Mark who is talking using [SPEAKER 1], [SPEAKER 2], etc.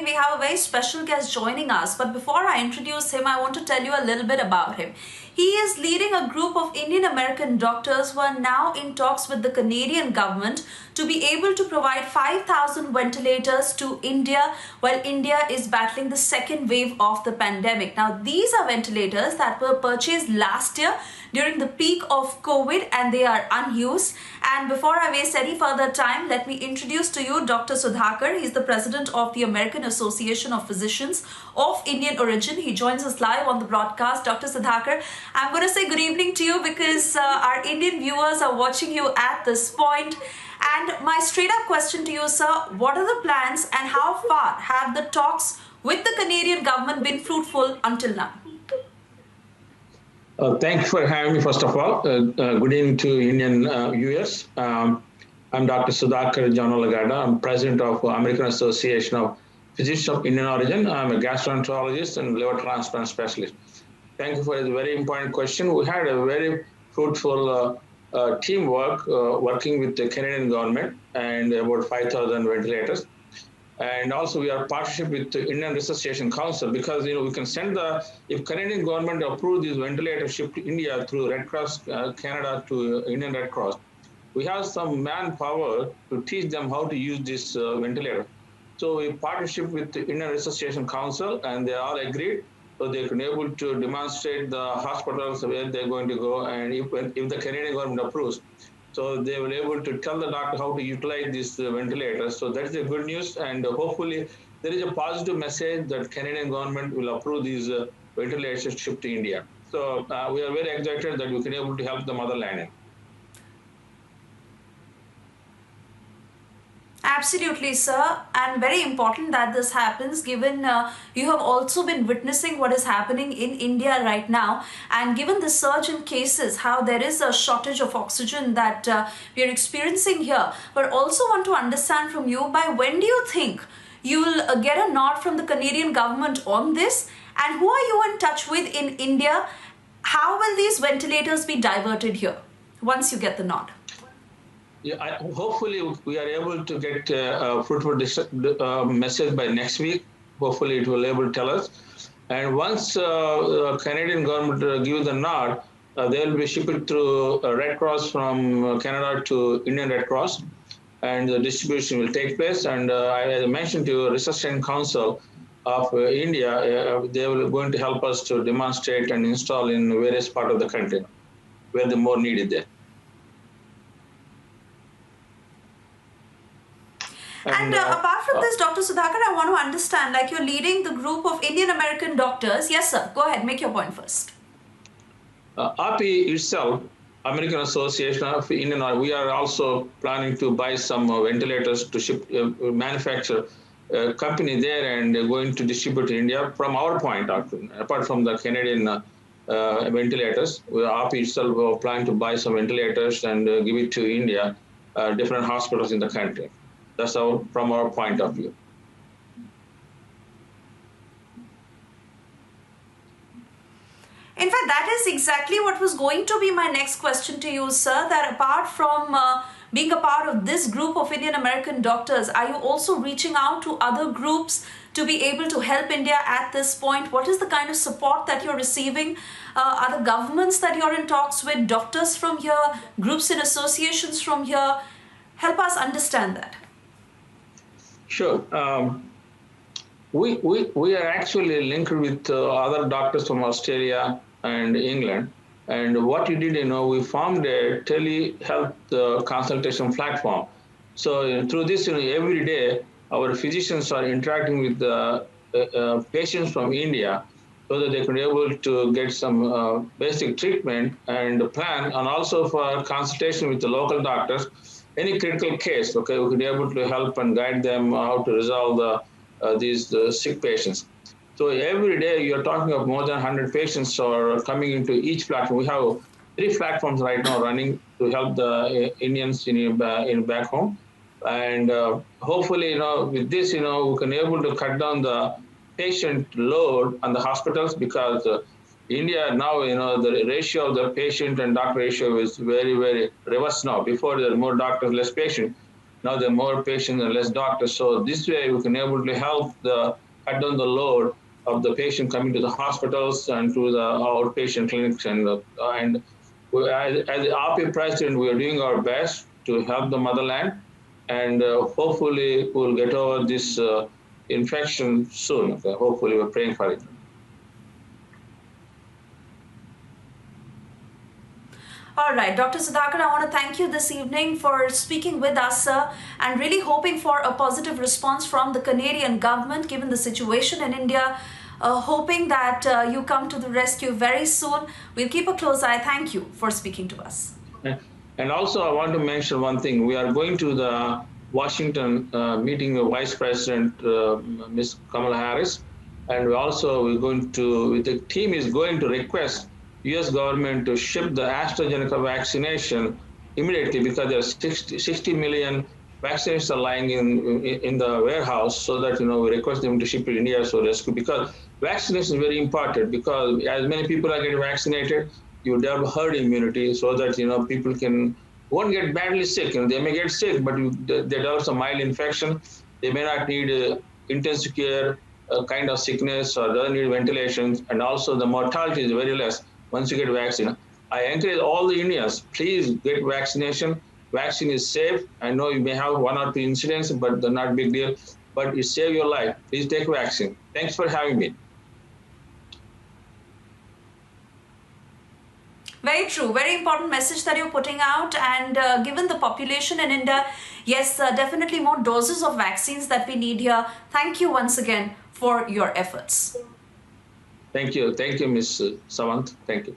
[SPEAKER 1] we have a very special guest joining us. But before I introduce him, I want to tell you a little bit about him. He is leading a group of Indian American doctors who are now in talks with the Canadian government to be able to provide 5,000 ventilators to India while India is battling the second wave of the pandemic. Now, these are ventilators that were purchased last year during the peak of COVID and they are unused. And before I waste any further time, let me introduce to you Dr. Sudhakar. He's the president of the American Association of Physicians of Indian origin. He joins us live on the broadcast. Dr. Sudhakar, I'm going to say good evening to you because our Indian viewers are watching you at this point. And my straight up question to you, sir, what are the plans and how far have the talks with the Canadian government been fruitful until now?
[SPEAKER 2] Thank you for having me, first of all. Good evening to Indian viewers. I'm Dr. Sudhakar Jonnalagadda. I'm president of American Association of Physicians of Indian origin. I'm a gastroenterologist and liver transplant specialist. Thank you for this very important question. We had a very fruitful teamwork working with the Canadian government and about 5,000 ventilators. And also we are partnership with the Indian Resuscitation Council because we can send if Canadian government approve these ventilators shipped to India through Red Cross Canada to Indian Red Cross, we have some manpower to teach them how to use this ventilator. So we partnership with the Indian Resuscitation Council and they all agreed, so they can able to demonstrate the hospitals where they're going to go, and if the Canadian government approves, so they will able to tell the doctor how to utilize this ventilator. So that's the good news, and hopefully there is a positive message that Canadian government will approve these ventilators shipped to India. So we are very excited that we can able to help the motherland.
[SPEAKER 1] Absolutely, sir, and very important that this happens given you have also been witnessing what is happening in India right now, and given the surge in cases, how there is a shortage of oxygen that we are experiencing here. But also want to understand from you, by when do you think you will get a nod from the Canadian government on this, and who are you in touch with in India? How will these ventilators be diverted here once you get the nod?
[SPEAKER 2] Yeah, hopefully we are able to get a fruitful message by next week. Hopefully it will able to tell us. And once Canadian government gives the nod, they will be shipped through Red Cross from Canada to Indian Red Cross, and the distribution will take place. And I mentioned to Resuscitation Council of India, they will going to help us to demonstrate and install in various parts of the country where the more needed there.
[SPEAKER 1] And apart from this, Dr. Sudhakar, I want to understand, like you're leading the group of Indian American doctors. Yes, sir. Go ahead. Make your point first.
[SPEAKER 2] API itself, American Association of Indian, we are also planning to buy some ventilators to ship, manufacture company there, and going to distribute to India. From our point, apart from the Canadian ventilators, API itself will plan to buy some ventilators and give it to India, different hospitals in the country. That's from our point of view.
[SPEAKER 1] In fact, that is exactly what was going to be my next question to you, sir, that apart from being a part of this group of Indian American doctors, are you also reaching out to other groups to be able to help India at this point? What is the kind of support that you're receiving? Are the governments that you're in talks with, doctors from here, groups and associations from here? Help us understand that.
[SPEAKER 2] Sure. We are actually linked with other doctors from Australia and England. And what we did, we formed a telehealth consultation platform. So through this, every day, our physicians are interacting with the patients from India so that they can be able to get some basic treatment and plan, and also for consultation with the local doctors. Any critical case, okay, we could be able to help and guide them how to resolve these sick patients. So every day you're talking of more than 100 patients are coming into each platform. We have 3 platforms right now running to help the Indians in back home. And hopefully, with this, we can be able to cut down the patient load on the hospitals, because India now, the ratio of the patient and doctor ratio is very, very reverse now. Before there are more doctors, less patients. Now there are more patients and less doctors. So this way we can able to help cut down the load of the patient coming to the hospitals and to the outpatient clinics. And as the RP president, we are doing our best to help the motherland, and hopefully we'll get over this infection soon. Okay? Hopefully we're praying for it.
[SPEAKER 1] All right, Dr. Sudhakar, I want to thank you this evening for speaking with us, sir, and really hoping for a positive response from the Canadian government given the situation in India. Hoping that you come to the rescue very soon. We'll keep a close eye. Thank you for speaking to us.
[SPEAKER 2] And also, I want to mention one thing. We are going to the Washington meeting with Vice President Ms. Kamala Harris, and we're going to, the team is going to request U.S. government to ship the AstraZeneca vaccination immediately because there are 60 million vaccinations are lying in the warehouse, so that we request them to ship to India so rescue, because vaccination is very important, because as many people are getting vaccinated, you develop herd immunity, so that people won't get badly sick. They may get sick, but they develop some mild infection. They may not need intensive care kind of sickness, or doesn't need ventilation, and also the mortality is very less once you get vaccine. I encourage all the Indians, please get vaccination. Vaccine is safe. I know you may have one or two incidents, but they're not a big deal. But it saves your life. Please take vaccine. Thanks for having me.
[SPEAKER 1] Very true. Very important message that you're putting out. And given the population in India, yes, definitely more doses of vaccines that we need here. Thank you once again for your efforts.
[SPEAKER 2] Thank you. Thank you, Ms. Savant. Thank you.